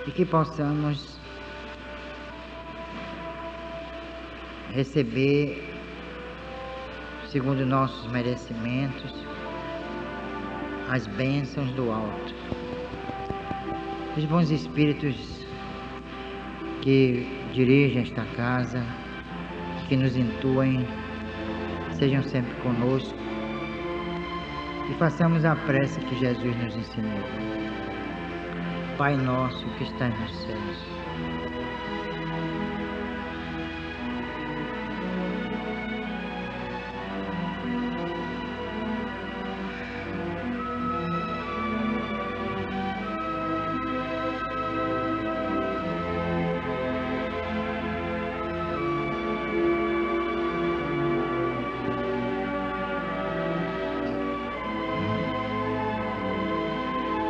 e que possamos receber, segundo nossos merecimentos, as bênçãos do alto. Os bons espíritos que dirigem esta casa, que nos intuem, sejam sempre conosco e façamos a prece que Jesus nos ensinou. Pai nosso que estás nos céus,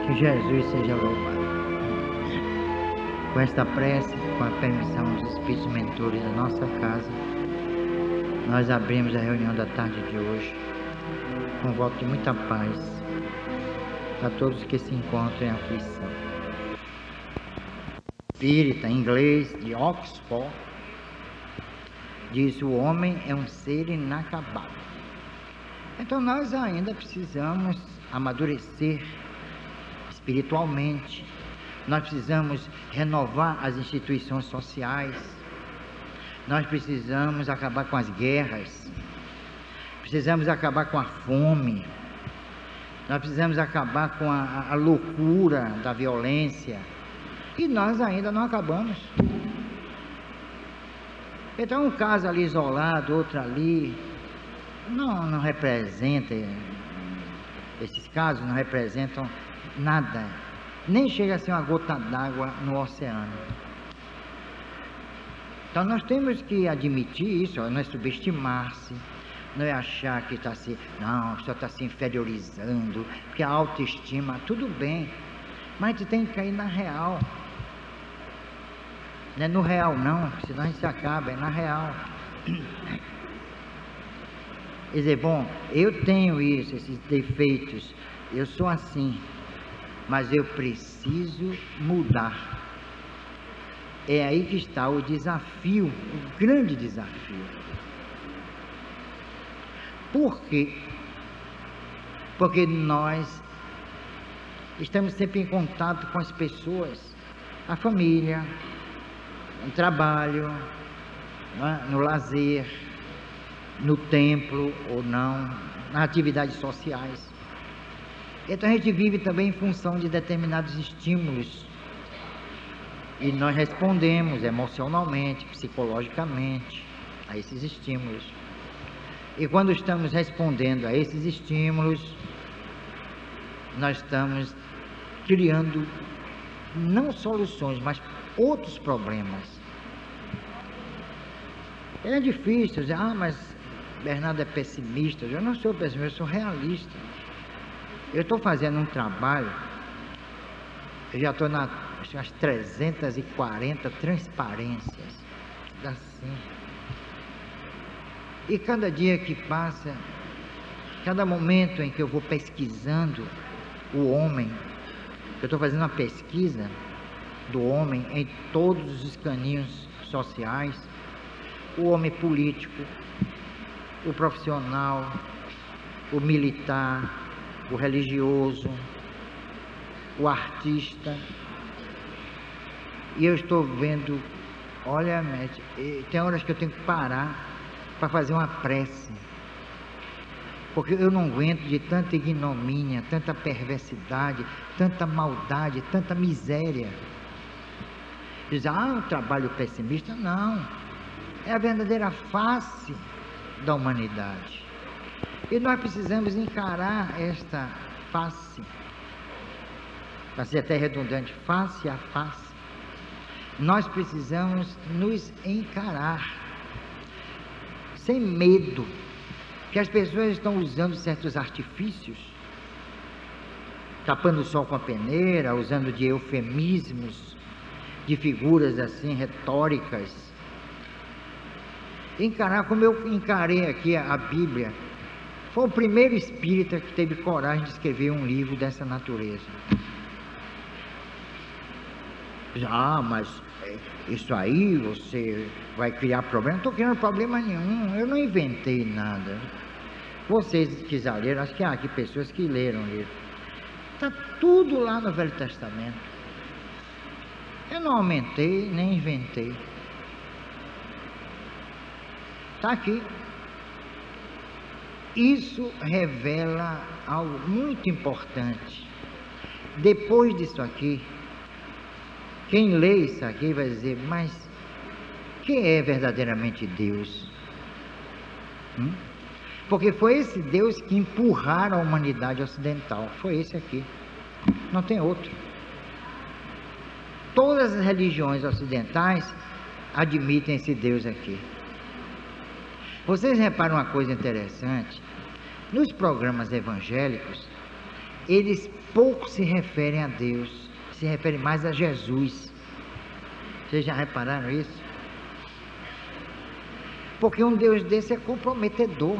que Jesus seja louvado. Com esta prece, com a permissão dos Espíritos Mentores da nossa casa, nós abrimos a reunião da tarde de hoje, com um voto de muita paz a todos que se encontram em aflição. Espírita, em inglês, de Oxford, diz: o homem é um ser inacabado. Então nós ainda precisamos amadurecer espiritualmente, nós precisamos renovar as instituições sociais, nós precisamos acabar com as guerras, precisamos acabar com a fome, nós precisamos acabar com a loucura da violência, e nós ainda não acabamos. Então um caso ali isolado, outro ali, não representa, esses casos não representam nada, nem chega a ser uma gota d'água no oceano. Então nós temos que admitir isso, não é subestimar-se, não é achar que está se, não, só está se inferiorizando, porque a autoestima, tudo bem, mas a gente tem que cair na real. Não é no real não, senão a gente se acaba, é na real. Quer dizer, bom, eu tenho isso, esses defeitos, eu sou assim, mas eu preciso mudar. É aí que está o desafio, o grande desafio. Por quê? Porque nós estamos sempre em contato com as pessoas, a família, no trabalho, no lazer, no templo ou não, nas atividades sociais. Então a gente vive também em função de determinados estímulos e nós respondemos emocionalmente, psicologicamente a esses estímulos. E quando estamos respondendo a esses estímulos, nós estamos criando não soluções, mas outros problemas. É difícil dizer, mas Bernardo é pessimista. Eu não sou pessimista, eu sou realista. Eu estou fazendo um trabalho, eu já estou nas 340 transparências, assim. E cada dia que passa, cada momento em que eu vou pesquisando o homem, eu estou fazendo uma pesquisa do homem em todos os caminhos sociais, o homem político, o profissional, o militar, o religioso, o artista, e eu estou vendo, olha, tem horas que eu tenho que parar para fazer uma prece, porque eu não aguento de tanta ignomínia, tanta perversidade, tanta maldade, tanta miséria. Diz, um trabalho pessimista, não, é a verdadeira face da humanidade. E nós precisamos encarar esta face, para ser até redundante, face a face. Nós precisamos nos encarar, sem medo, que as pessoas estão usando certos artifícios, tapando o sol com a peneira, usando de eufemismos, de figuras assim, retóricas. Encarar como eu encarei aqui a Bíblia. Foi o primeiro espírita que teve coragem de escrever um livro dessa natureza. Ah, mas isso aí você vai criar problema. Não estou criando problema nenhum, eu não inventei nada. Vocês que já leram, acho que há aqui pessoas que leram o livro. Está tudo lá no Velho Testamento. Eu não aumentei, nem inventei. Está aqui. Isso revela algo muito importante. Depois disso aqui, quem lê isso aqui vai dizer, mas quem é verdadeiramente Deus? Porque foi esse Deus que empurraram a humanidade ocidental. Foi esse aqui. Não tem outro. Todas as religiões ocidentais admitem esse Deus aqui. Vocês reparam uma coisa interessante? Nos programas evangélicos, eles pouco se referem a Deus, se referem mais a Jesus. Vocês já repararam isso? Porque um Deus desse é comprometedor.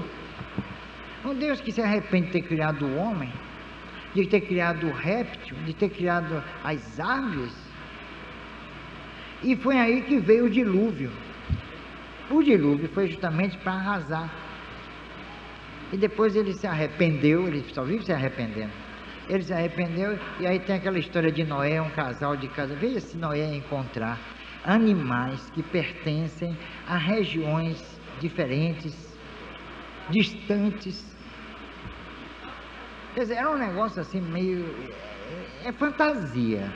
Um Deus que se arrepende de ter criado o homem, de ter criado o réptil, de ter criado as aves. E foi aí que veio o dilúvio. O dilúvio foi justamente para arrasar. E depois ele se arrependeu, ele só vive se arrependendo. Ele se arrependeu e aí tem aquela história de Noé, um casal de casa. Veja se Noé encontrar animais que pertencem a regiões diferentes, distantes. Quer dizer, era um negócio assim meio... é fantasia.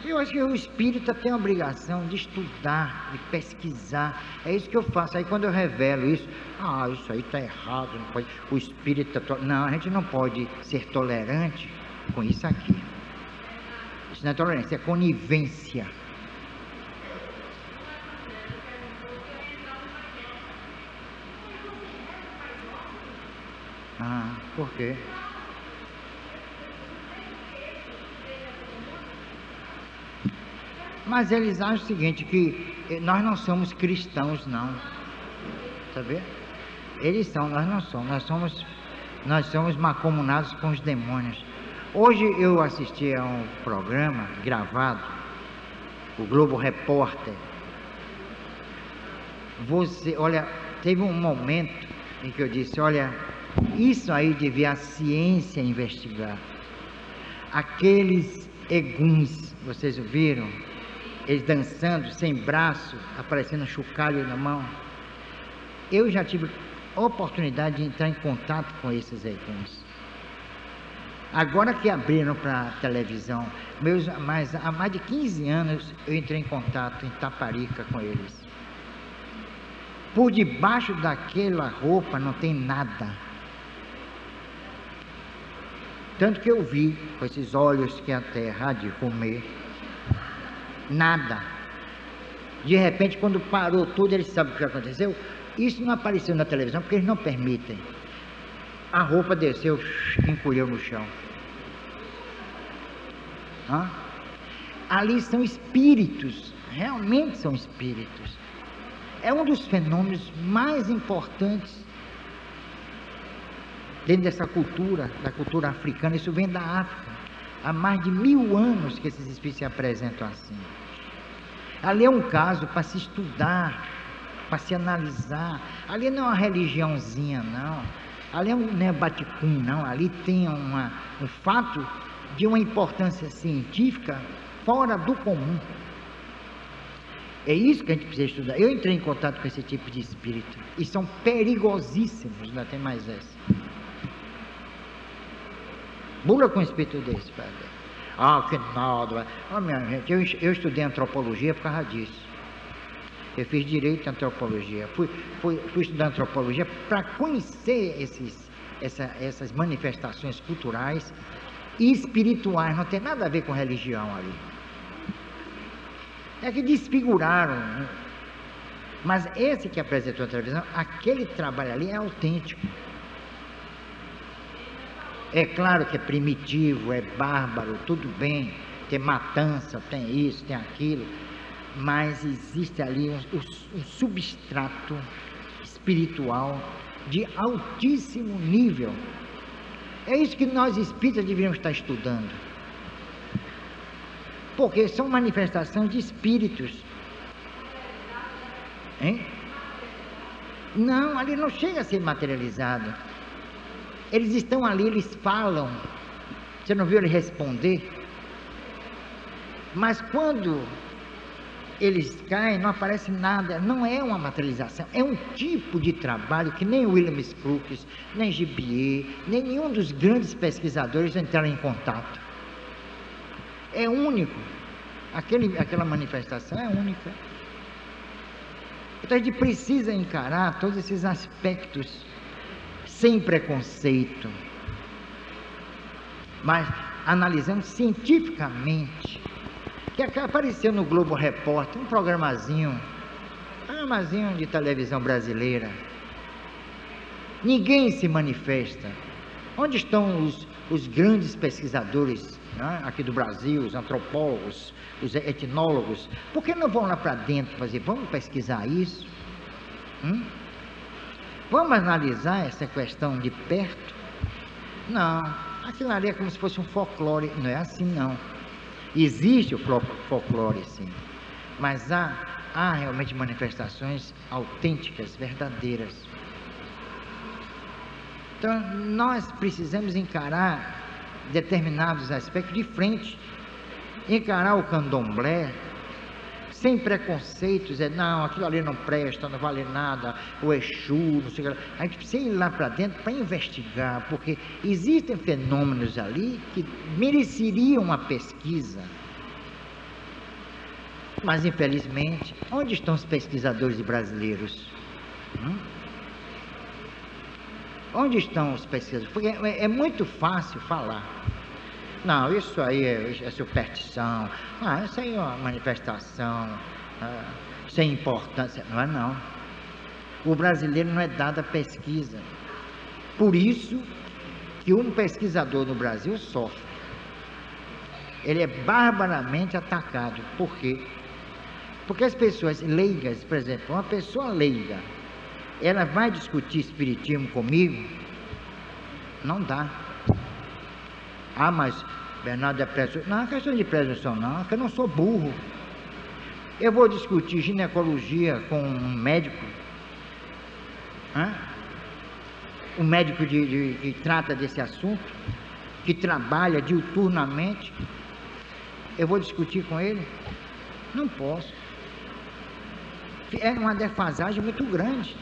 Eu acho que o espírita tem a obrigação de estudar, de pesquisar. É isso que eu faço. Aí quando eu revelo isso, isso aí está errado, não pode. O espírita... Não, a gente não pode ser tolerante com isso aqui. Isso não é tolerância, é conivência. Por quê? Mas eles acham o seguinte, que nós não somos cristãos, não. Sabe? Eles são, nós não somos. Nós somos mancomunados com os demônios. Hoje eu assisti a um programa gravado, o Globo Repórter. Olha, teve um momento em que eu disse, olha, isso aí devia a ciência investigar. Aqueles eguns, vocês ouviram? Eles dançando, sem braço, aparecendo um chocalho na mão. Eu já tive oportunidade de entrar em contato com esses eguns. Agora que abriram para a televisão, mas há mais de 15 anos eu entrei em contato em Taparica com eles. Por debaixo daquela roupa não tem nada. Tanto que eu vi com esses olhos que a terra há de comer, nada. De repente, quando parou tudo, eles sabem o que aconteceu? Isso não apareceu na televisão porque eles não permitem. A roupa desceu, encolheu no chão. Ali são espíritos, realmente são espíritos. É um dos fenômenos mais importantes dentro dessa cultura, da cultura africana. Isso vem da África. Há mais de 1000 anos que esses espíritos se apresentam assim. Ali é um caso para se estudar, para se analisar. Ali não é uma religiãozinha, não. Ali não é baticum, não. Ali tem um fato de uma importância científica fora do comum. É isso que a gente precisa estudar. Eu entrei em contato com esse tipo de espírito e são perigosíssimos, ainda tem mais essa. Bula com um espírito desse, padre. Que nada. Minha gente, eu estudei antropologia por causa disso. Eu fiz direito à antropologia. Fui estudar antropologia para conhecer essas manifestações culturais e espirituais. Não tem nada a ver com religião ali. É que desfiguraram, né? Mas esse que apresentou a televisão, aquele trabalho ali é autêntico. É claro que é primitivo, é bárbaro, tudo bem, tem matança, tem isso, tem aquilo, mas existe ali um substrato espiritual de altíssimo nível. É isso que nós espíritas deveríamos estar estudando. porque são manifestações de espíritos. Hein? Não, ali não chega a ser materializado. Eles estão ali, eles falam. Você não viu ele responder? Mas quando eles caem, não aparece nada, não é uma materialização, é um tipo de trabalho que nem William Crookes, nem Gibier, nem nenhum dos grandes pesquisadores entraram em contato. É único, aquela manifestação é única. Então a gente precisa encarar todos esses aspectos sem preconceito, mas analisando cientificamente. Que apareceu no Globo Repórter, um programazinho de televisão brasileira. Ninguém se manifesta. Onde estão os grandes pesquisadores, né, aqui do Brasil, os antropólogos, os etnólogos? Por que não vão lá para dentro fazer? Vamos pesquisar isso? Vamos analisar essa questão de perto? Não, aquilo ali é como se fosse um folclore. Não é assim, não. Existe o folclore, sim, mas há realmente manifestações autênticas, verdadeiras. Então, nós precisamos encarar determinados aspectos de frente, encarar o candomblé sem preconceitos, não, aquilo ali não presta, não vale nada, o Exu, não sei o que. A gente precisa ir lá para dentro para investigar, porque existem fenômenos ali que mereceriam uma pesquisa. Mas, infelizmente, onde estão os pesquisadores brasileiros? Onde estão os pesquisadores? Porque é muito fácil falar. Não, isso aí é superstição, isso aí é uma manifestação sem importância. Não é não. O brasileiro não é dado a pesquisa. Por isso que um pesquisador no Brasil sofre. Ele é barbaramente atacado. Por quê? Porque as pessoas leigas, por exemplo, uma pessoa leiga, ela vai discutir espiritismo comigo? Não dá. Mas Bernardo é presunção. Não é questão de presunção, não, é porque eu não sou burro. Eu vou discutir ginecologia com um médico, um médico que trata desse assunto, que trabalha diuturnamente. Eu vou discutir com ele? Não posso. É uma defasagem muito grande.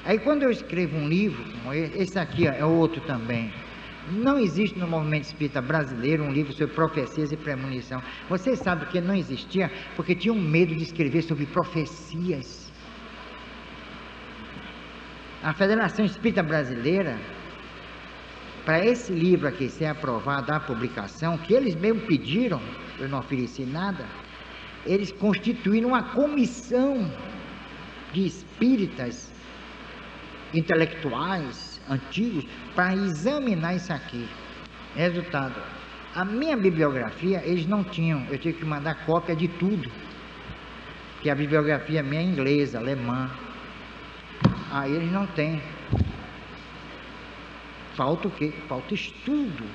Aí quando eu escrevo um livro como esse aqui, é outro também. Não existe no movimento espírita brasileiro um livro sobre profecias e premonição. Vocês sabem que não existia porque tinham medo de escrever sobre profecias. A Federação Espírita Brasileira, para esse livro aqui ser aprovado a publicação, que eles mesmo pediram, eu não ofereci nada, eles constituíram uma comissão de espíritas intelectuais antigos para examinar isso aqui. Resultado, a minha bibliografia eles não tinham, eu tive que mandar cópia de tudo, que a bibliografia minha é inglesa, alemã, aí eles não têm. Falta o quê? Falta estudo.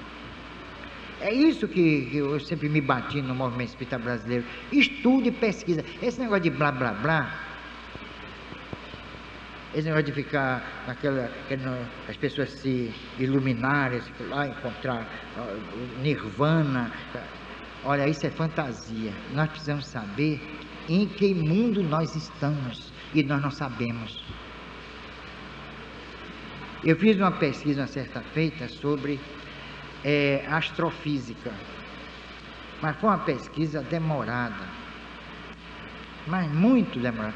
É isso que eu sempre me bati no movimento espírita brasileiro: estudo e pesquisa. Esse negócio de blá blá blá, esse negócio de ficar as pessoas se iluminarem, lá encontrar nirvana, olha, isso é fantasia. Nós precisamos saber em que mundo nós estamos, e nós não sabemos. Eu fiz uma pesquisa uma certa feita sobre astrofísica, mas foi uma pesquisa demorada, mas muito demorada.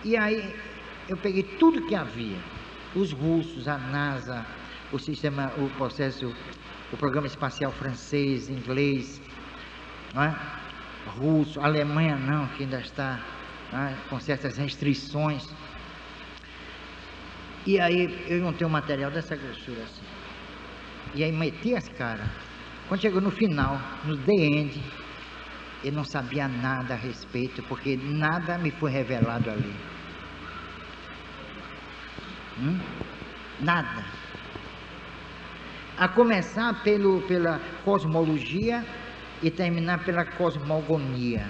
E aí eu peguei tudo que havia, os russos, a NASA, o programa espacial francês, inglês, não é? Russo, Alemanha não, que ainda está, não é? Com certas restrições. E aí eu juntei um material dessa grossura assim, e aí meti as caras. Quando chegou no final, no The End, eu não sabia nada a respeito, porque nada me foi revelado ali. Nada. A começar pela cosmologia e terminar pela cosmogonia.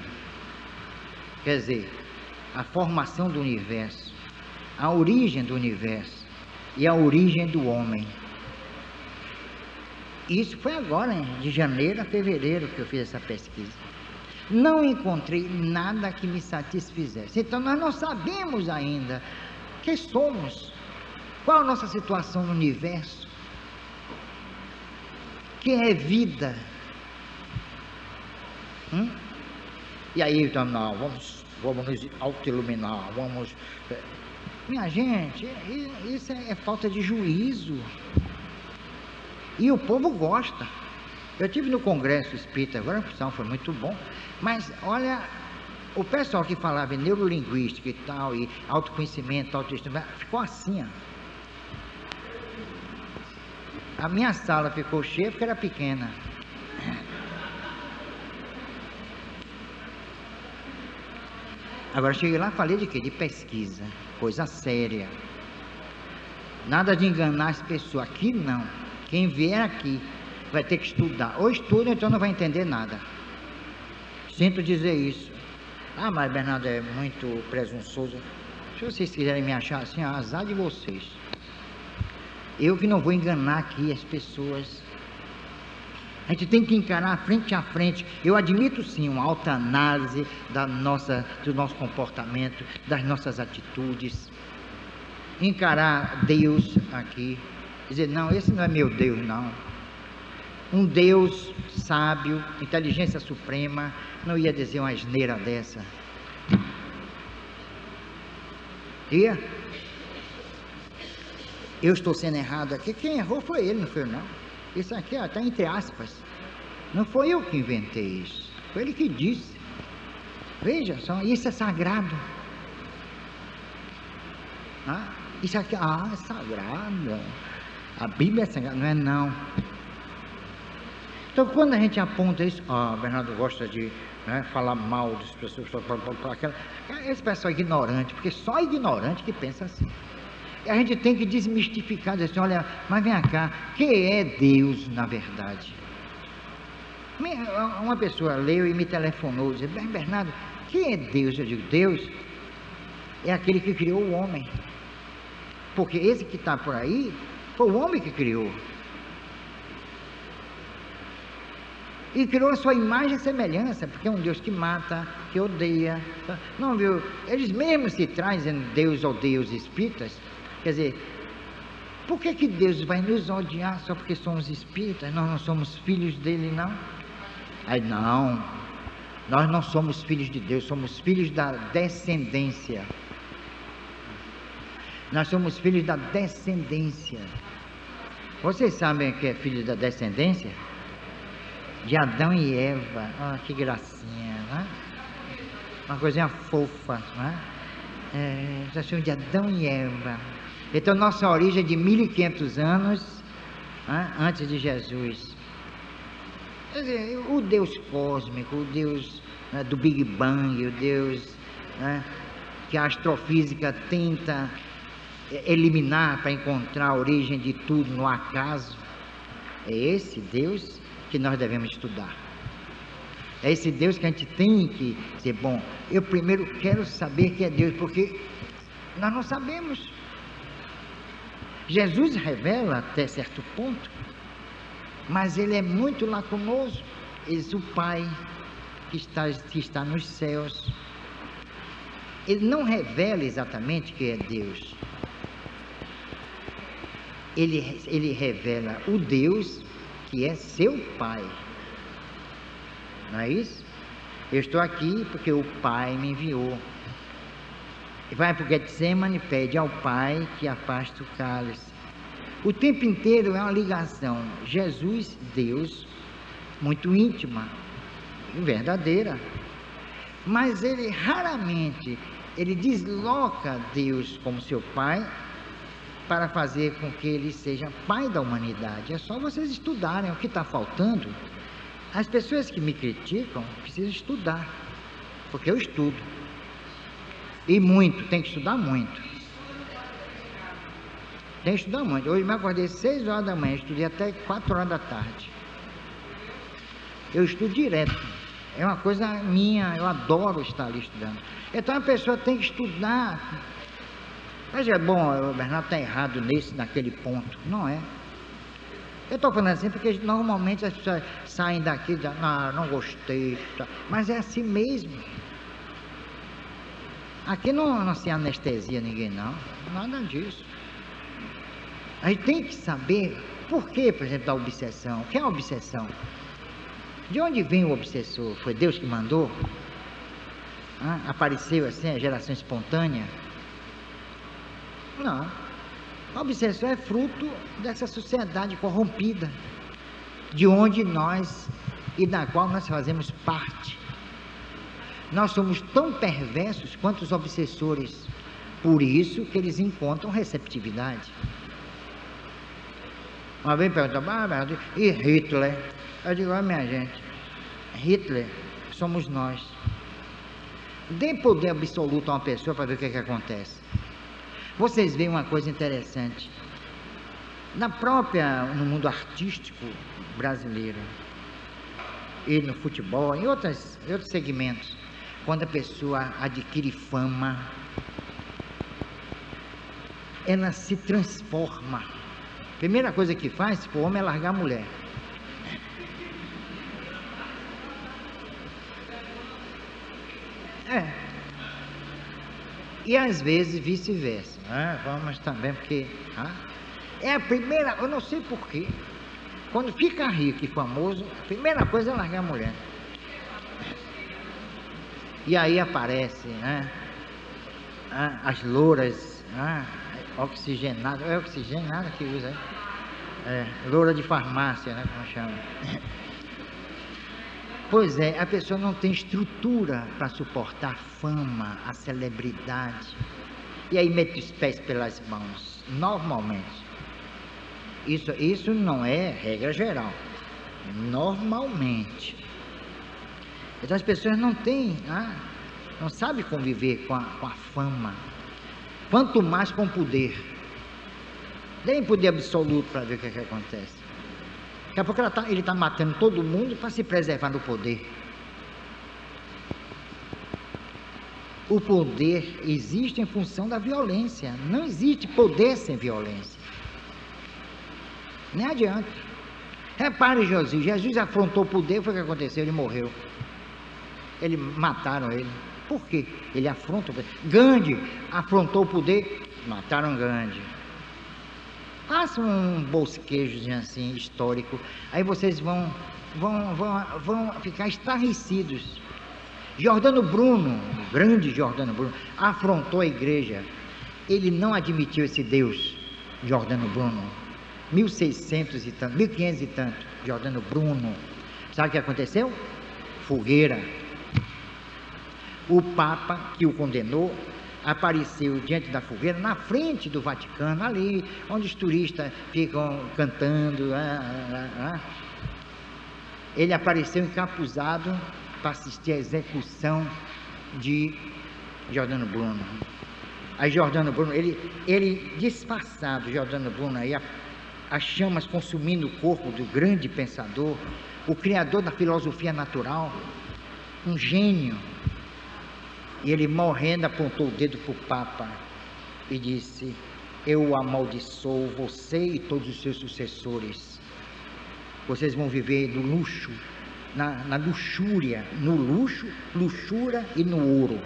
Quer dizer, a formação do universo, a origem do universo e a origem do homem. Isso foi agora, de janeiro a fevereiro, que eu fiz essa pesquisa. Não encontrei nada que me satisfizesse. Então nós não sabemos ainda quem somos, qual a nossa situação no universo, quem é vida. E aí, então, não, vamos nos autoiluminar, vamos... Minha gente, isso é falta de juízo. E o povo gosta. Eu tive no Congresso Espírita, agora a função foi muito bom, mas olha, o pessoal que falava em neurolinguística e tal, e autoconhecimento, autoestima, ficou assim, ó. A minha sala ficou cheia porque era pequena. Agora cheguei lá e falei de quê? De pesquisa, coisa séria. Nada de enganar as pessoas. Aqui não. Quem vier aqui vai ter que estudar. Ou estuda, então não vai entender nada. Sinto dizer isso. Ah, mas Bernardo é muito presunçoso. Se vocês quiserem me achar assim, azar de vocês. Eu que não vou enganar aqui as pessoas. A gente tem que encarar frente a frente. Eu admito sim uma alta análise do nosso comportamento, das nossas atitudes. Encarar Deus aqui. Dizer, não, esse não é meu Deus, não. Um Deus sábio, inteligência suprema, não ia dizer uma asneira dessa. Ia? Eu estou sendo errado aqui. Quem errou foi ele, não foi eu, não. Isso aqui está entre aspas. Não foi eu que inventei isso. Foi ele que disse. Veja só, isso é sagrado. Isso aqui, é sagrado. A Bíblia é sagrada, não é não. Então quando a gente aponta isso, Bernardo gosta de falar mal das pessoas, esse pessoal é ignorante, porque só ignorante que pensa assim. E a gente tem que desmistificar, dizer assim, olha, mas vem cá, quem é Deus na verdade? Uma pessoa leu e me telefonou, dizendo, Bernardo, quem é Deus? Eu digo, Deus é aquele que criou o homem. Porque esse que está por aí, foi o homem que criou. E criou a sua imagem e semelhança, porque é um Deus que mata, que odeia. Não, viu? Eles mesmos se trazem Deus ou Deus espíritas. Quer dizer, por que Deus vai nos odiar só porque somos espíritas? Nós não somos filhos dele, não? Aí não, nós não somos filhos de Deus, somos filhos da descendência. Nós somos filhos da descendência. Vocês sabem o que é filho da descendência? De Adão e Eva. Que gracinha, né? Uma coisinha fofa, né? Nós somos de Adão e Eva. Então nossa origem é de 1500 anos antes de Jesus. Quer dizer, o Deus cósmico, o Deus do Big Bang, o Deus que a astrofísica tenta eliminar para encontrar a origem de tudo no acaso, é esse Deus que nós devemos estudar. É esse Deus que a gente tem que dizer, bom, eu primeiro quero saber que é Deus, porque nós não sabemos. Jesus revela até certo ponto, mas ele é muito lacunoso. Eis o Pai que está nos céus. Ele não revela exatamente que é Deus. Ele revela o Deus que é seu Pai. Não é isso? Eu estou aqui porque o Pai me enviou. Vai para o Getsemane e pede ao Pai que afaste o cálice. O tempo inteiro é uma ligação Jesus, Deus, muito íntima, verdadeira. Mas ele raramente, ele desloca Deus como seu Pai para fazer com que ele seja Pai da humanidade. É só vocês estudarem o que está faltando. As pessoas que me criticam precisam estudar, porque eu estudo. E muito, tem que estudar muito. Tem que estudar muito. Hoje me acordei 6 horas da manhã, estudei até 4 horas da tarde. Eu estudo direto. É uma coisa minha, eu adoro estar ali estudando. Então a pessoa tem que estudar. Mas é bom, o Bernardo está errado naquele ponto. Não é. Eu estou falando assim porque normalmente as pessoas saem daqui e dizem, não gostei. Mas é assim mesmo. Aqui não se anestesia ninguém, não. Nada disso. A gente tem que saber por que, por exemplo, da obsessão. O que é a obsessão? De onde vem o obsessor? Foi Deus que mandou? Apareceu assim, a geração espontânea? Não. A obsessão é fruto dessa sociedade corrompida, de onde nós e da qual nós fazemos parte. Nós somos tão perversos quanto os obsessores, por isso que eles encontram receptividade. Uma vez perguntou, e Hitler? Eu digo, minha gente, Hitler somos nós. Dê poder absoluto a uma pessoa para ver o que acontece. Vocês veem uma coisa interessante. No mundo artístico brasileiro, e no futebol, em outros segmentos, quando a pessoa adquire fama, ela se transforma. A primeira coisa que faz, se for homem, é largar a mulher. E às vezes vice-versa. Vamos também, porque é a primeira, eu não sei porquê. Quando fica rico e famoso, a primeira coisa é largar a mulher. E aí aparece, as louras, oxigenadas, é oxigenada que usa, loura de farmácia, como chama. Pois é, a pessoa não tem estrutura para suportar a fama, a celebridade. E aí mete os pés pelas mãos, normalmente. Isso não é regra geral, normalmente. Então as pessoas não têm, não sabem conviver com a fama, quanto mais com o poder. Deem poder absoluto para ver o que acontece. Daqui a pouco ele está matando todo mundo para se preservar do poder. O poder existe em função da violência. Não existe poder sem violência. Nem adianta. Repare, Jesus afrontou o poder, foi o que aconteceu, ele morreu. Mataram ele. Por quê? Ele afronta o poder. Gandhi afrontou o poder, mataram Gandhi. Faça um bosquejo assim, histórico, aí vocês vão ficar estarrecidos. Jordano Bruno, o grande Jordano Bruno, afrontou a igreja. Ele não admitiu esse Deus, Jordano Bruno. 1600 e tanto, 1500 e tanto, Jordano Bruno. Sabe o que aconteceu? Fogueira. O Papa que o condenou apareceu diante da fogueira, na frente do Vaticano, ali onde os turistas ficam cantando. Ele apareceu encapuzado para assistir à execução de Jordano Bruno. Aí Jordano Bruno, ele disfarçado, Jordano Bruno, aí as chamas consumindo o corpo do grande pensador, o criador da filosofia natural, um gênio. E ele morrendo apontou o dedo para o Papa e disse: eu o amaldiçoo, você e todos os seus sucessores. Vocês vão viver no luxo, na luxúria, no luxo, luxúria e no ouro.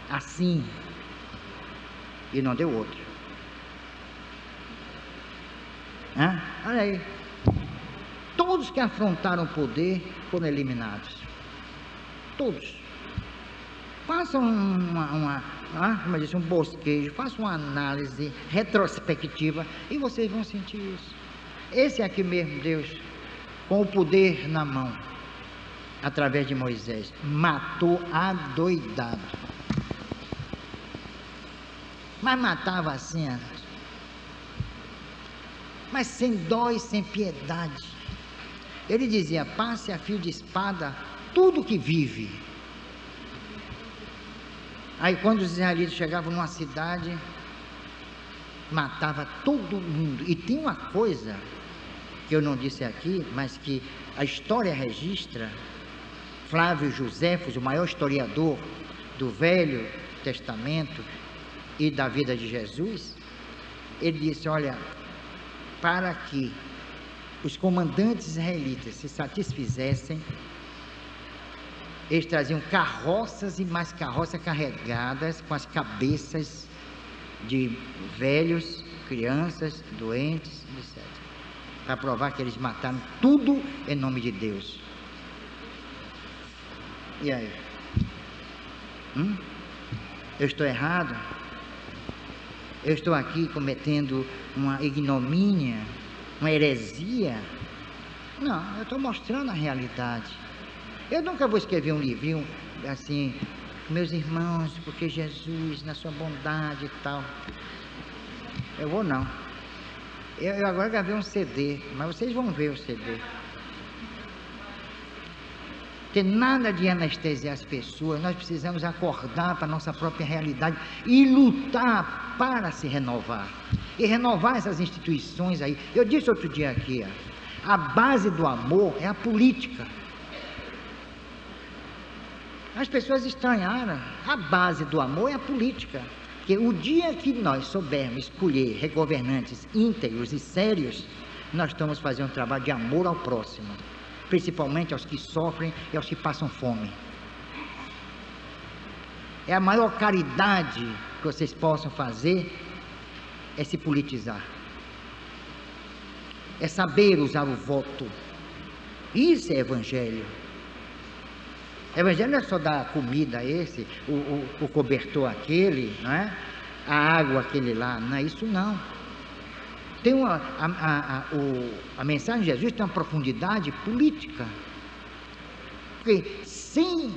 Assim, e não deu outro. Olha aí. Todos que afrontaram o poder foram eliminados. Todos. Façam como eu disse, um bosquejo, façam uma análise retrospectiva e vocês vão sentir isso. Esse é aqui mesmo, Deus, com o poder na mão, através de Moisés, matou adoidado. Mas matava assim, mas sem dó e sem piedade. Ele dizia: passe a fio de espada tudo que vive. Aí quando os israelitas chegavam numa cidade, matava todo mundo. E tem uma coisa que eu não disse aqui, mas que a história registra. Flávio Joséfos, o maior historiador do Velho Testamento e da vida de Jesus, ele disse: olha, para que os comandantes israelitas se satisfizessem, eles traziam carroças e mais carroças carregadas com as cabeças de velhos, crianças, doentes, etc. Para provar que eles mataram tudo em nome de Deus. E aí? Eu estou errado? Eu estou aqui cometendo uma ignomínia, uma heresia? Não, eu estou mostrando a realidade. Eu nunca vou escrever um livrinho assim, meus irmãos, porque Jesus, na sua bondade e tal. Eu vou não. Eu agora gravei um CD, mas vocês vão ver o CD. Tem nada de anestesiar as pessoas, nós precisamos acordar para a nossa própria realidade e lutar para se renovar. E renovar essas instituições aí. Eu disse outro dia aqui, a base do amor é a política. As pessoas estranharam, a base do amor é a política. Porque o dia que nós soubermos escolher governantes íntegros e sérios, nós estamos fazendo um trabalho de amor ao próximo. Principalmente aos que sofrem e aos que passam fome. É a maior caridade que vocês possam fazer, é se politizar. É saber usar o voto. Isso é evangelho. Evangelho não é só dar comida a esse, o cobertor aquele, não é? A água aquele lá, não é isso não. Tem a mensagem de Jesus tem uma profundidade política. Porque sem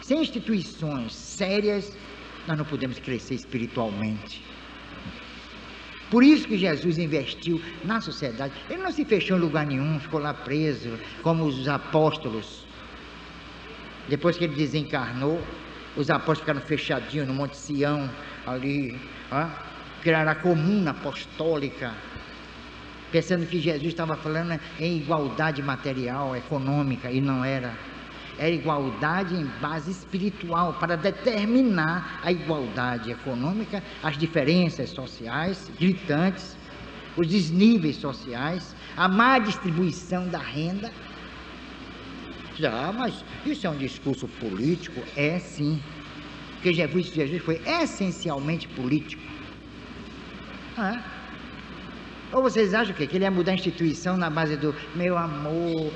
instituições sérias, nós não podemos crescer espiritualmente. Por isso que Jesus investiu na sociedade. Ele não se fechou em lugar nenhum, ficou lá preso, como os apóstolos. Depois que ele desencarnou, os apóstolos ficaram fechadinhos no Monte Sião, ali, criaram a comuna apostólica, pensando que Jesus estava falando em igualdade material, econômica, e não era. Era igualdade em base espiritual, para determinar a igualdade econômica, as diferenças sociais gritantes, os desníveis sociais, a má distribuição da renda. Mas isso é um discurso político? É sim, porque Jesus foi essencialmente político. Ou vocês acham que ele ia mudar a instituição na base do meu amor?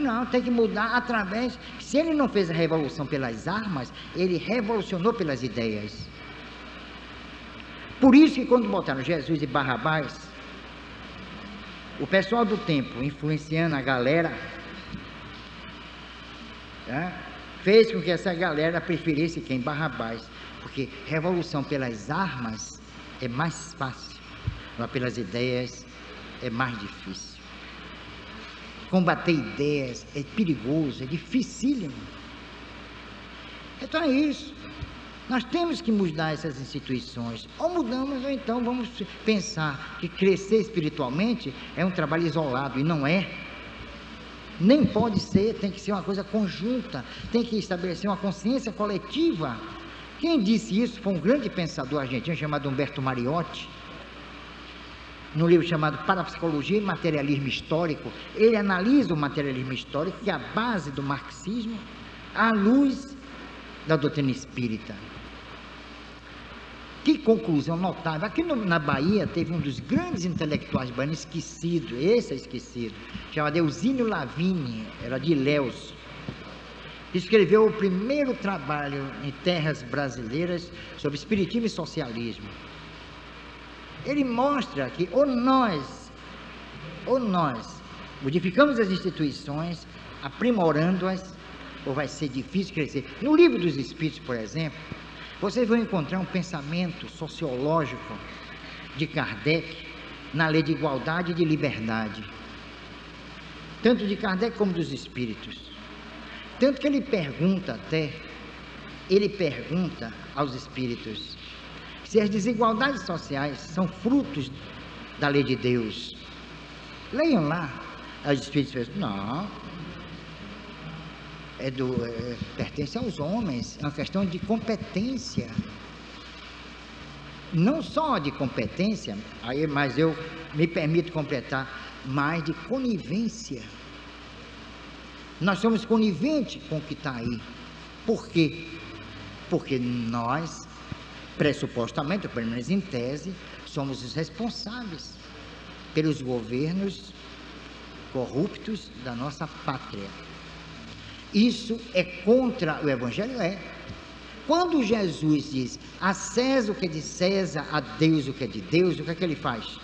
Não, tem que mudar através. Se ele não fez a revolução pelas armas, ele revolucionou pelas ideias. Por isso que quando botaram Jesus e Barrabás, o pessoal do tempo, influenciando a galera, fez com que essa galera preferisse quem? Barrabás. Porque revolução pelas armas é mais fácil, mas pelas ideias é mais difícil. Combater ideias é perigoso, é dificílimo. Então é isso. Nós temos que mudar essas instituições. Ou mudamos, ou então vamos pensar que crescer espiritualmente é um trabalho isolado, e não é. Nem pode ser, tem que ser uma coisa conjunta, tem que estabelecer uma consciência coletiva. Quem disse isso foi um grande pensador argentino chamado Humberto Mariotti, num livro chamado Parapsicologia e Materialismo Histórico. Ele analisa o materialismo histórico, que é a base do marxismo, à luz da doutrina espírita. Que conclusão notável. Aqui na Bahia teve um dos grandes intelectuais baianos esquecido, esse é esquecido, chamado Eusínio Lavigne, era de Ilhéus. Escreveu o primeiro trabalho em terras brasileiras sobre espiritismo e socialismo. Ele mostra que ou nós modificamos as instituições, aprimorando-as, ou vai ser difícil crescer. No Livro dos Espíritos, por exemplo, vocês vão encontrar um pensamento sociológico de Kardec na lei de igualdade e de liberdade, tanto de Kardec como dos espíritos. Tanto que ele pergunta aos espíritos se as desigualdades sociais são frutos da lei de Deus. Leiam lá. Aí os Espíritos pensam, não, pertence aos homens, é uma questão de competência. Não só de competência, mas eu me permito completar, mas de conivência. Nós somos coniventes com o que está aí. Por quê? Porque nós, pressupostamente, ou pelo menos em tese, somos os responsáveis pelos governos corruptos da nossa pátria. Isso é contra o Evangelho? É. Quando Jesus diz a César o que é de César, a Deus o que é de Deus, o que é que ele faz?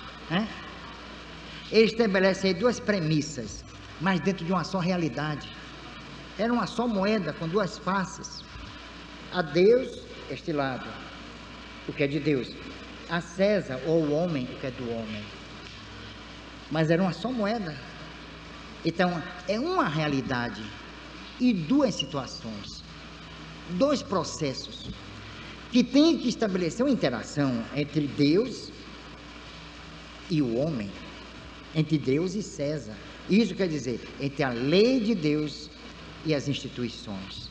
Ele estabelece aí duas premissas, mas dentro de uma só realidade. Era uma só moeda com duas faces. A Deus, este lado, o que é de Deus. A César, ou o homem, o que é do homem. Mas era uma só moeda. Então, é uma realidade e duas situações, dois processos que têm que estabelecer uma interação entre Deus e o homem, entre Deus e César. Isso quer dizer, entre a lei de Deus e as instituições,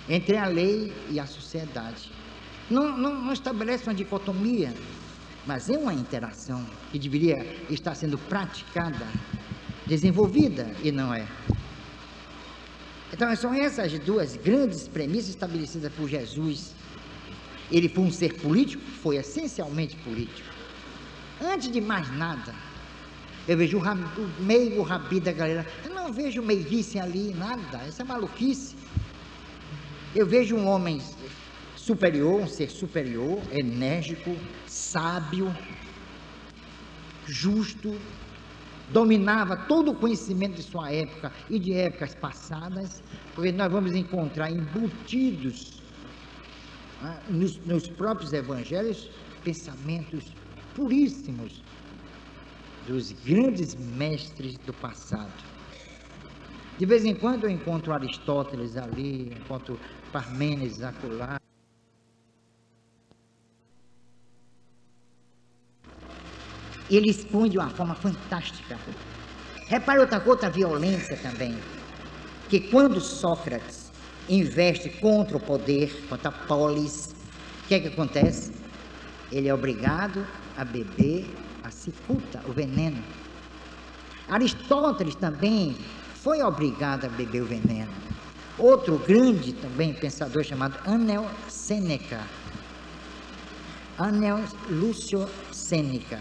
entre a lei e a sociedade. Não estabelece uma dicotomia, mas é uma interação que deveria estar sendo praticada, desenvolvida, e não é. Então, são essas duas grandes premissas estabelecidas por Jesus. Ele foi um ser político? Foi essencialmente político. Antes de mais nada, eu vejo o meio rabi da galera, eu não vejo meiguice ali, nada, isso é maluquice. Eu vejo um homem superior, um ser superior, enérgico, sábio, justo, dominava todo o conhecimento de sua época e de épocas passadas, porque nós vamos encontrar embutidos nos próprios evangelhos pensamentos puríssimos dos grandes mestres do passado. De vez em quando eu encontro Aristóteles ali, encontro Parmênides acolá. Ele expõe de uma forma fantástica. Repare outra violência também, que quando Sócrates investe contra o poder, contra a polis, o que é que acontece? Ele é obrigado a beber a cicuta, o veneno. Aristóteles também foi obrigado a beber o veneno. Outro grande também pensador chamado Anneo Sêneca, Anneo Lúcio Sêneca,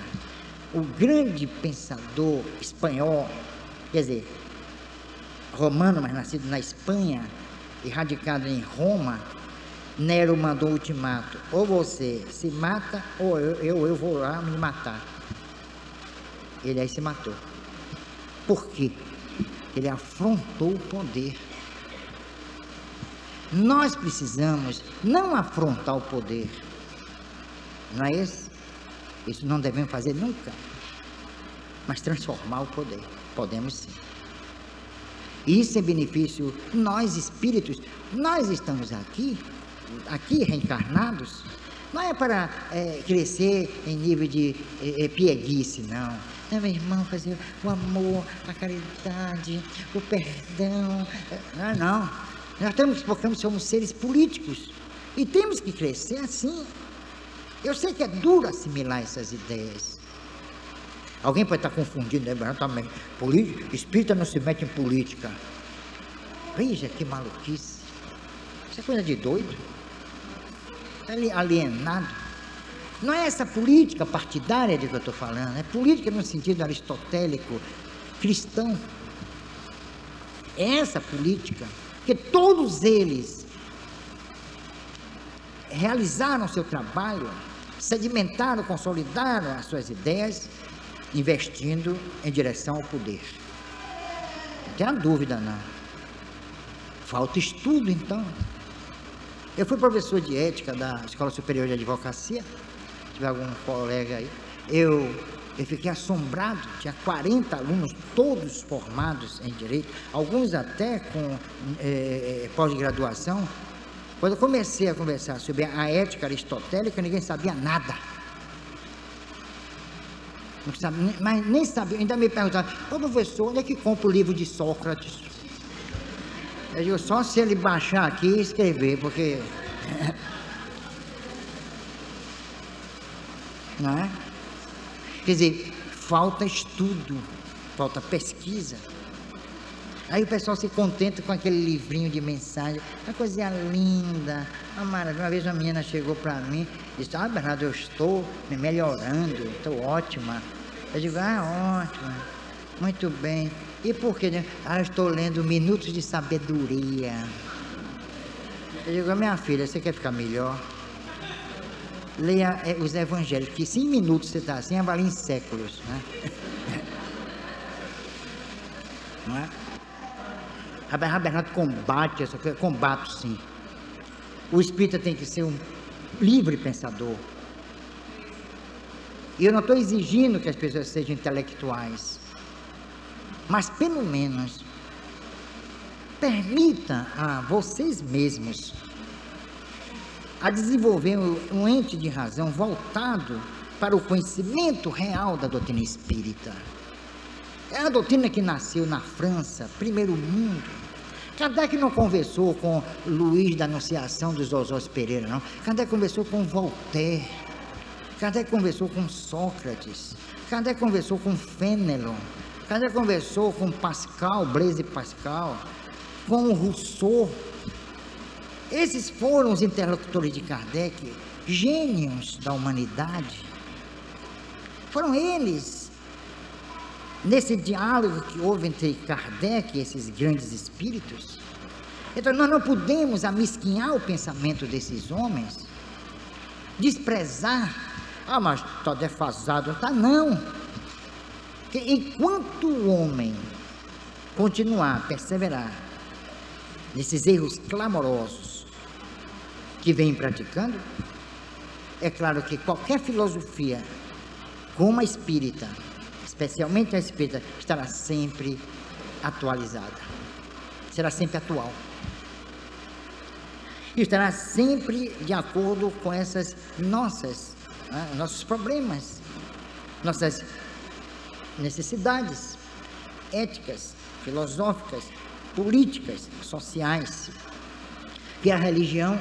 o grande pensador espanhol, quer dizer, romano, mas nascido na Espanha e radicado em Roma. Nero mandou um ultimato: ou você se mata, ou eu vou lá me matar. Ele aí se matou. Por quê? Ele afrontou o poder. Nós precisamos não afrontar o poder, não é isso? Isso não devemos fazer nunca, mas transformar o poder. Podemos sim. Isso é benefício, nós espíritos, nós estamos aqui reencarnados, não é para crescer em nível de pieguice, não. Não, meu irmão, fazer o amor, a caridade, o perdão, não. Porque somos seres políticos e temos que crescer assim. Eu sei que é duro assimilar essas ideias. Alguém pode estar confundindo, né? Também, espírita não se mete em política. Veja que maluquice. Isso é coisa de doido. Está alienado. Não é essa política partidária de que eu estou falando, é política no sentido aristotélico, cristão. É essa política que todos eles realizaram o seu trabalho, sedimentaram, consolidaram as suas ideias, investindo em direção ao poder. Não tenha dúvida, não. Falta estudo, então. Eu fui professor de ética da Escola Superior de Advocacia. Se tiver algum colega aí, eu fiquei assombrado. Tinha 40 alunos, todos formados em direito, alguns até com pós-graduação. Quando eu comecei a conversar sobre a ética aristotélica, ninguém sabia nada. Não sabe, mas nem sabia, ainda me perguntaram, ô professor, onde é que compra o livro de Sócrates? Eu digo, só se ele baixar aqui e escrever, porque... Não é? Quer dizer, falta estudo, falta pesquisa. Aí o pessoal se contenta com aquele livrinho de mensagem, uma coisinha linda, uma maravilha. Uma vez uma menina chegou para mim e disse, Bernardo, eu estou me melhorando, estou ótima. Eu digo, ótima, muito bem. E por quê? Eu estou lendo Minutos de Sabedoria. Eu digo, minha filha, você quer ficar melhor? Leia os evangelhos, que se em minutos você está assim, vale em séculos, né? Não é? Bernardo combate essa coisa, combato sim. O espírita tem que ser um livre pensador. E eu não estou exigindo que as pessoas sejam intelectuais, mas pelo menos permita a vocês mesmos a desenvolver um ente de razão voltado para o conhecimento real da doutrina espírita. É a doutrina que nasceu na França, primeiro mundo. Kardec não conversou com Luís da Anunciação dos Osórios Pereira, não. Kardec conversou com Voltaire. Kardec conversou com Sócrates. Kardec conversou com Fénelon. Kardec conversou com Pascal, Blaise Pascal, com Rousseau. Esses foram os interlocutores de Kardec, gênios da humanidade. Foram eles, nesse diálogo que houve entre Kardec e esses grandes espíritos. Então nós não podemos amesquinhar o pensamento desses homens, desprezar, mas está defasado, está não. Porque enquanto o homem continuar a perseverar nesses erros clamorosos que vem praticando, é claro que qualquer filosofia como a espírita, especialmente a espírita, estará sempre atualizada, será sempre atual, e estará sempre de acordo com essas nossos problemas, nossas necessidades éticas, filosóficas, políticas, sociais, que a religião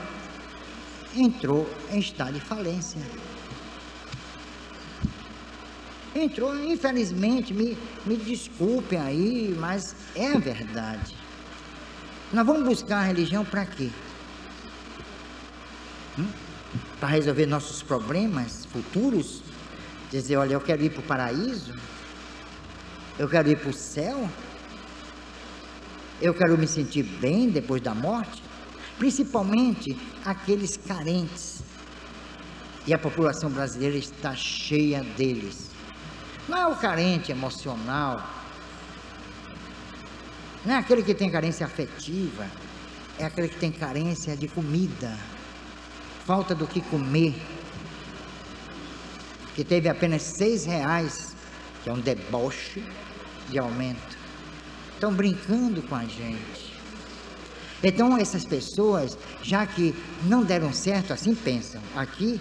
entrou em estado de falência. Entrou, infelizmente, me desculpem aí, mas é a verdade. Nós vamos buscar a religião para quê? Para resolver nossos problemas futuros? Dizer, olha, eu quero ir para o paraíso, eu quero ir para o céu, eu quero me sentir bem depois da morte, principalmente aqueles carentes, e a população brasileira está cheia deles. Não é o carente emocional, não é aquele que tem carência afetiva, é aquele que tem carência de comida, falta do que comer, que teve apenas R$6, que é um deboche de aumento. Estão brincando com a gente. Então essas pessoas, já que não deram certo, assim pensam, aqui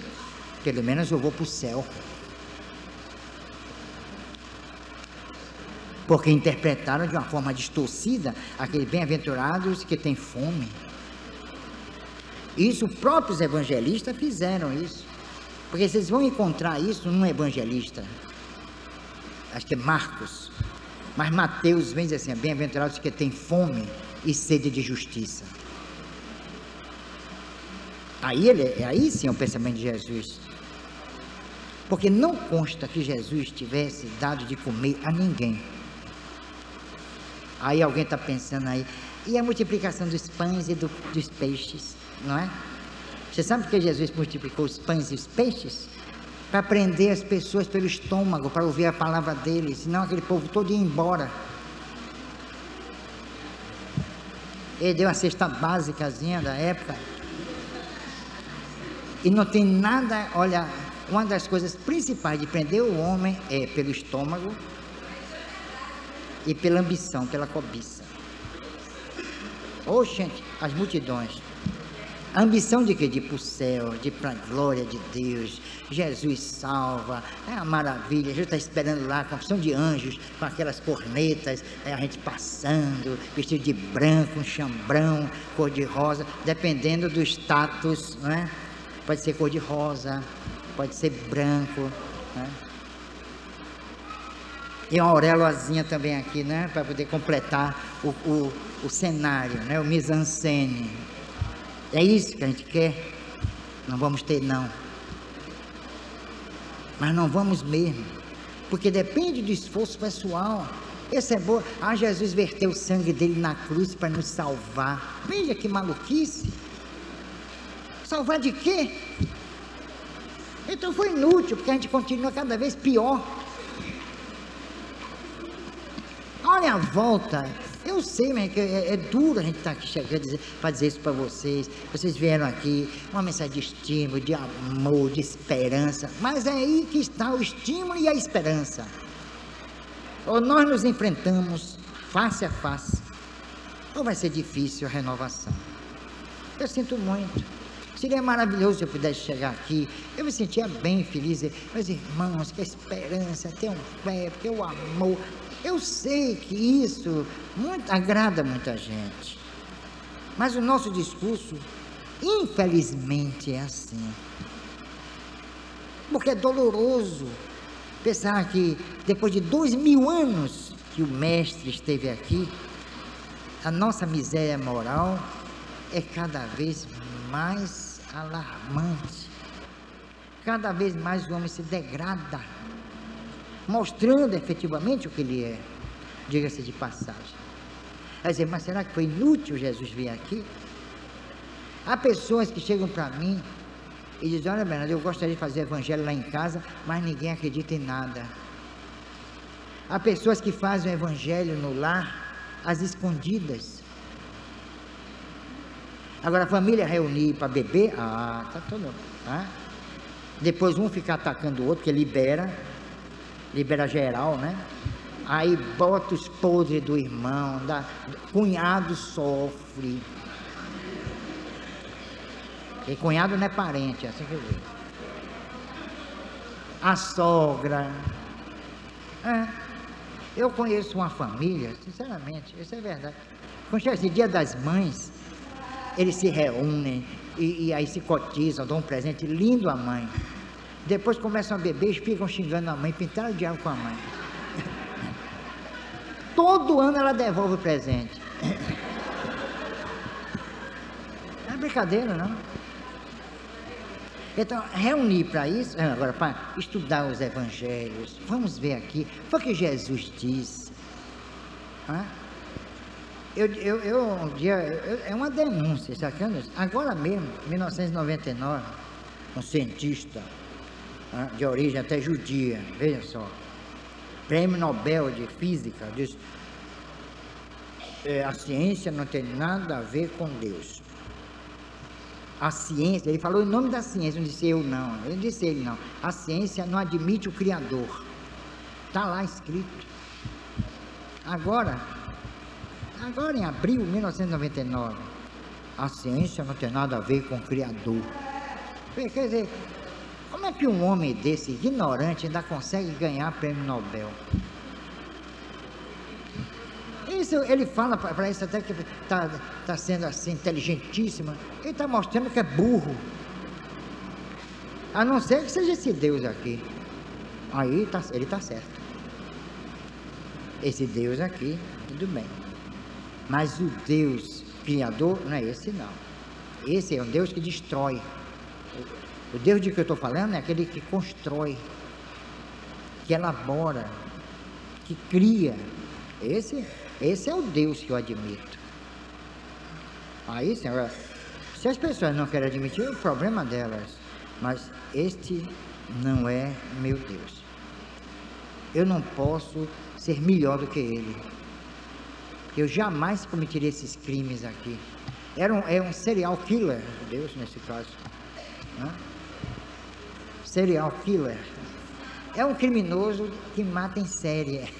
pelo menos eu vou para o céu, porque interpretaram de uma forma distorcida aqueles bem-aventurados que têm fome. Isso, próprios evangelistas fizeram isso, porque vocês vão encontrar isso num evangelista, acho que é Marcos, mas Mateus vem dizer assim, bem-aventurados que têm fome e sede de justiça. Aí sim é o pensamento de Jesus, porque não consta que Jesus tivesse dado de comer a ninguém. Aí alguém está pensando aí, e a multiplicação dos pães e dos peixes, não é? Você sabe por que Jesus multiplicou os pães e os peixes? Para prender as pessoas pelo estômago, para ouvir a palavra dele, senão aquele povo todo ia embora. Ele deu uma cesta básicazinha da época, e não tem nada, olha, uma das coisas principais de prender o homem é pelo estômago e pela ambição, pela cobiça. Gente, as multidões. A ambição de quê? De ir para o céu, de ir para a glória de Deus. Jesus salva, é uma maravilha. A gente está esperando lá com a opção de anjos, com aquelas cornetas, a gente passando, vestido de branco, um chambrão, cor de rosa, dependendo do status, não é? Pode ser cor de rosa, pode ser branco, né? E uma auréolazinha também aqui, né? Para poder completar o cenário, né? O mise-en-scène. É isso que a gente quer? Não vamos ter, não. Mas não vamos mesmo, porque depende do esforço pessoal. Esse é bom. Jesus verteu o sangue dele na cruz para nos salvar. Veja que maluquice. Salvar de quê? Então foi inútil, porque a gente continua cada vez pior. Olha a volta. Eu sei, mas é duro a gente estar aqui chegando para dizer isso para vocês. Vocês vieram aqui, uma mensagem de estímulo, de amor, de esperança. Mas é aí que está o estímulo e a esperança. Ou nós nos enfrentamos face a face, ou vai ser difícil a renovação. Eu sinto muito. Seria maravilhoso se eu pudesse chegar aqui. Eu me sentia bem feliz. Meus irmãos, que a esperança, tenham fé, porque o amor. Eu sei que isso agrada muita gente. Mas o nosso discurso, infelizmente, é assim. Porque é doloroso pensar que depois de 2000 anos que o Mestre esteve aqui, a nossa miséria moral é cada vez mais alarmante. Cada vez mais o homem se degrada, mostrando efetivamente o que ele é, diga-se de passagem. Quer dizer, mas será que foi inútil Jesus vir aqui? Há pessoas que chegam para mim e dizem: olha, Bernardo, eu gostaria de fazer evangelho lá em casa, mas ninguém acredita em nada. Há pessoas que fazem o evangelho no lar, às escondidas. Agora a família reunir para beber, tá todo, tá? Depois um fica atacando o outro, porque libera geral, né? Aí bota os podres do irmão, cunhado sofre. E cunhado não é parente, é assim que eu digo. A sogra. Eu conheço uma família, sinceramente, isso é verdade. Quando chega esse Dia das Mães, eles se reúnem e aí se cotizam, dão um presente lindo à mãe. Depois começam a beber e ficam xingando a mãe, pintaram o diabo com a mãe. Todo ano ela devolve o presente. Não é brincadeira, não. Então, reunir para isso, agora para estudar os evangelhos, vamos ver aqui, foi o que Jesus disse. Um dia, é uma denúncia, sacando isso? Agora mesmo, em 1999, um cientista de origem até judia, veja só, Prêmio Nobel de Física, diz: a ciência não tem nada a ver com Deus. A ciência, ele falou em nome da ciência, não disse eu não, ele disse ele não. A ciência não admite o Criador. Está lá escrito. Agora em abril de 1999, a ciência não tem nada a ver com o Criador. Quer dizer, como é que um homem desse, ignorante, ainda consegue ganhar prêmio Nobel? Isso, ele fala para isso até que está sendo assim, inteligentíssima. Ele está mostrando que é burro. A não ser que seja esse Deus aqui. Aí ele está certo. Esse Deus aqui, tudo bem. Mas o Deus Criador não é esse, não. Esse é um Deus que destrói. O Deus de que eu estou falando é aquele que constrói, que elabora, que cria. Esse é o Deus que eu admito. Aí, senhora, se as pessoas não querem admitir, é o problema delas. Mas este não é meu Deus. Eu não posso ser melhor do que ele. Eu jamais cometeria esses crimes aqui. É um serial killer, Deus nesse caso. Serial killer. É um criminoso que mata em série.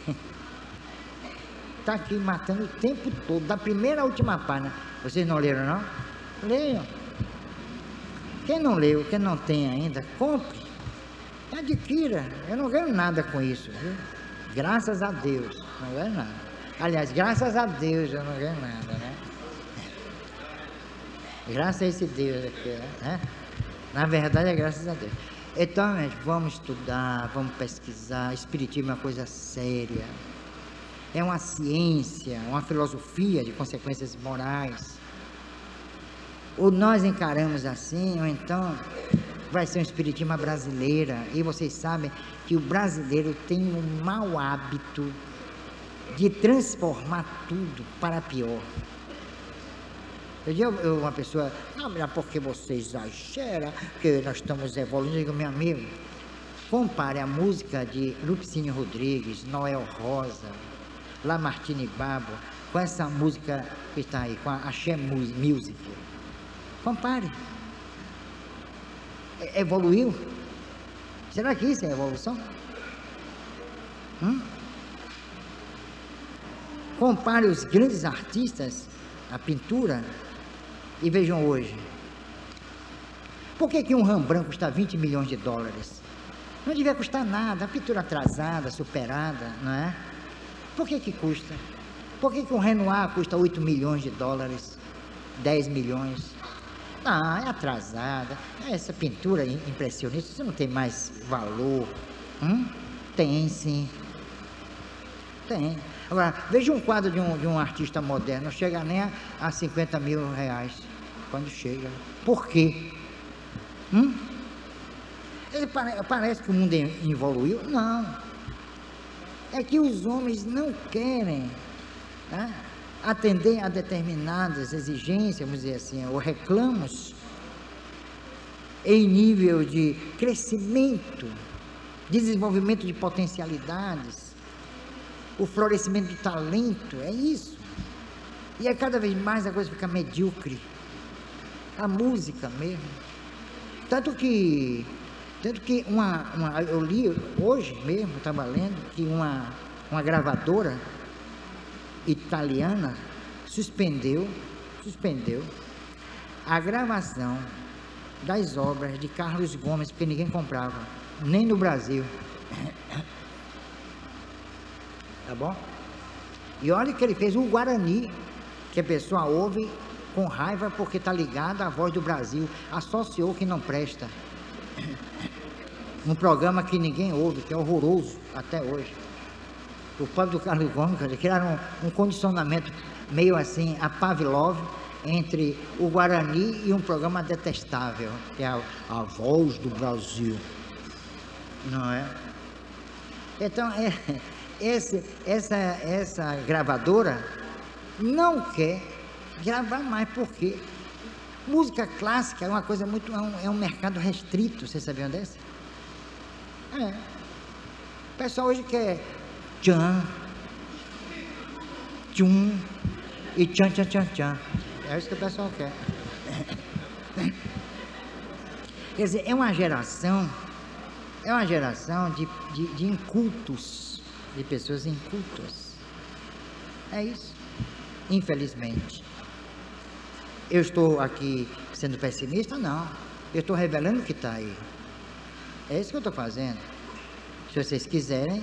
Está aqui matando o tempo todo, da primeira à última página. Vocês não leram, não? Leiam. Quem não leu, quem não tem ainda, compre, adquira. Eu não ganho nada com isso, viu? Graças a Deus, não ganho nada. Aliás, graças a Deus eu não ganho nada, né? Graças a esse Deus aqui, né? Na verdade é graças a Deus. Então, gente, vamos estudar, vamos pesquisar. Espiritismo é uma coisa séria. É uma ciência, uma filosofia de consequências morais. Ou nós encaramos assim, ou então vai ser um espiritismo brasileira. E vocês sabem que o brasileiro tem um mau hábito de transformar tudo para pior. Uma pessoa, não, mas é porque você exagera, que nós estamos evoluindo. Eu digo, meu amigo, compare a música de Lupicínio Rodrigues, Noel Rosa, Lamartine Babo, com essa música que está aí, com a Axé Music. Compare. Evoluiu? Será que isso é evolução? Compare os grandes artistas, a pintura, e vejam hoje. Por que um Rembrandt custa 20 milhões de dólares? Não devia custar nada, a pintura atrasada, superada, não é? Por que custa? Por que um Renoir custa 8 milhões de dólares, 10 milhões? Não, é atrasada. Essa pintura impressionista, isso não tem mais valor. Tem sim. Tem. Agora, veja um quadro de um artista moderno, não chega nem a 50 mil reais, quando chega. Por quê? Parece que o mundo evoluiu? Não. É que os homens não querem, né, atender a determinadas exigências, vamos dizer assim, ou reclamos, em nível de crescimento, desenvolvimento de potencialidades, o florescimento do talento, é isso. E cada vez mais a coisa fica medíocre. A música mesmo. Tanto que eu li hoje mesmo, estava lendo, que uma gravadora italiana suspendeu a gravação das obras de Carlos Gomes, porque ninguém comprava, nem no Brasil. Tá bom? E olha que ele fez o Guarani, que a pessoa ouve com raiva porque está ligado à Voz do Brasil, associou que não presta. Um programa que ninguém ouve, que é horroroso até hoje. O pobre do Carlos Gomes, criaram um condicionamento meio assim, a Pavlov, entre o Guarani e um programa detestável, que é a Voz do Brasil. Não é? Então, essa gravadora não quer gravar mais, porque música clássica é uma coisa muito, é um mercado restrito, vocês sabiam dessa? O pessoal hoje quer tchan, tchum e tchan, tchan, tchan, tchan. É isso que o pessoal quer. Quer dizer, é uma geração de incultos, de pessoas incultas. É isso, infelizmente. Eu estou aqui sendo pessimista? Não. Eu estou revelando o que está aí. É isso que eu estou fazendo. Se vocês quiserem,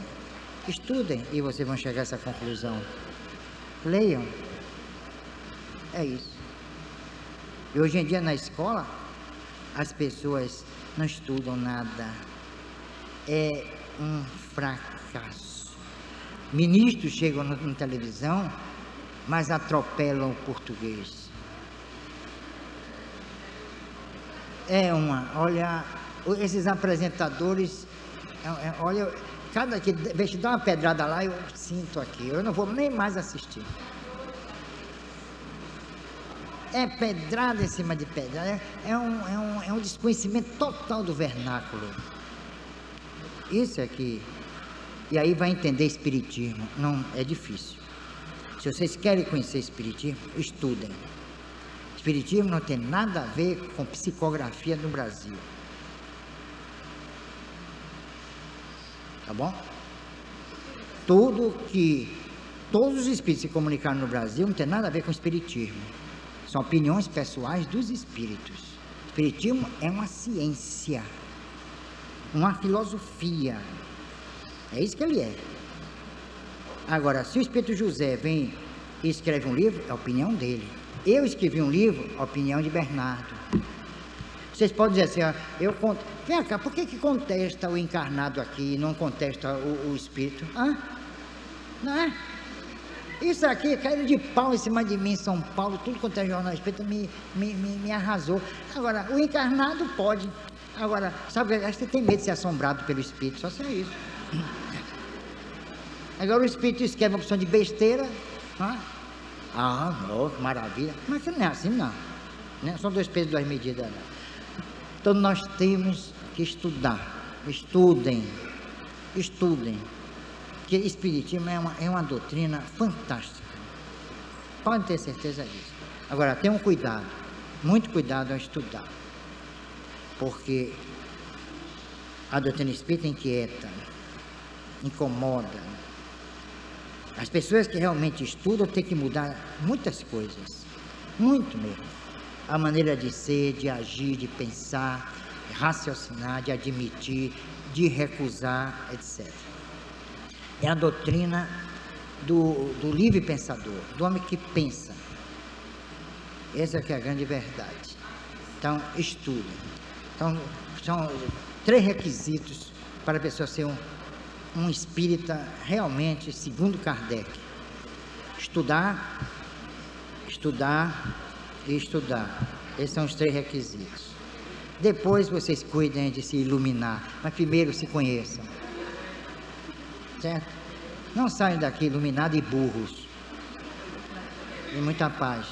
estudem e vocês vão chegar a essa conclusão. Leiam. É isso. E hoje em dia na escola, as pessoas não estudam nada. É um fracasso. Ministros chegam na televisão, mas atropelam o português. Olha, esses apresentadores, olha, cada que vez que dá uma pedrada lá, eu sinto aqui, eu não vou nem mais assistir. É pedrada em cima de pedrada, é um desconhecimento total do vernáculo. Isso aqui, e aí vai entender espiritismo, não é difícil. Se vocês querem conhecer espiritismo, estudem. Espiritismo não tem nada a ver com psicografia no Brasil. Tá bom? Todos os espíritos se comunicaram no Brasil não tem nada a ver com espiritismo. São opiniões pessoais dos espíritos. Espiritismo é uma ciência, uma filosofia. É isso que ele é. Agora, se o Espírito José vem e escreve um livro, é a opinião dele. Eu escrevi um livro, a opinião de Bernardo. Vocês podem dizer assim, ó, eu conto. Vem cá, por que contesta o encarnado aqui e não contesta o espírito? Hã? Não é? Isso aqui, caíram de pau em cima de mim em São Paulo, tudo quanto é jornal espírita me arrasou. Agora, o encarnado pode. Agora, sabe, acho que você tem medo de ser assombrado pelo espírito, só se é isso. Agora o espírito escreve uma opção de besteira. Hã? Ah, não, que maravilha. Mas não é assim, não. São 2 pesos, 2 medidas. Não. Então nós temos que estudar. Estudem. Que espiritismo é uma doutrina fantástica. Podem ter certeza disso. Agora, tenham cuidado, muito cuidado ao estudar. Porque a doutrina espírita inquieta, incomoda. As pessoas que realmente estudam têm que mudar muitas coisas. Muito mesmo. A maneira de ser, de agir, de pensar, de raciocinar, de admitir, de recusar, etc. É a doutrina do livre pensador, do homem que pensa. Essa é que é a grande verdade. Então, estudem. Então, são 3 requisitos para a pessoa ser um espírita realmente, segundo Kardec: estudar e estudar. Esses são os 3 requisitos. Depois vocês cuidem de se iluminar, mas primeiro se conheçam. Certo? Não saiam daqui iluminados e burros. E muita paz.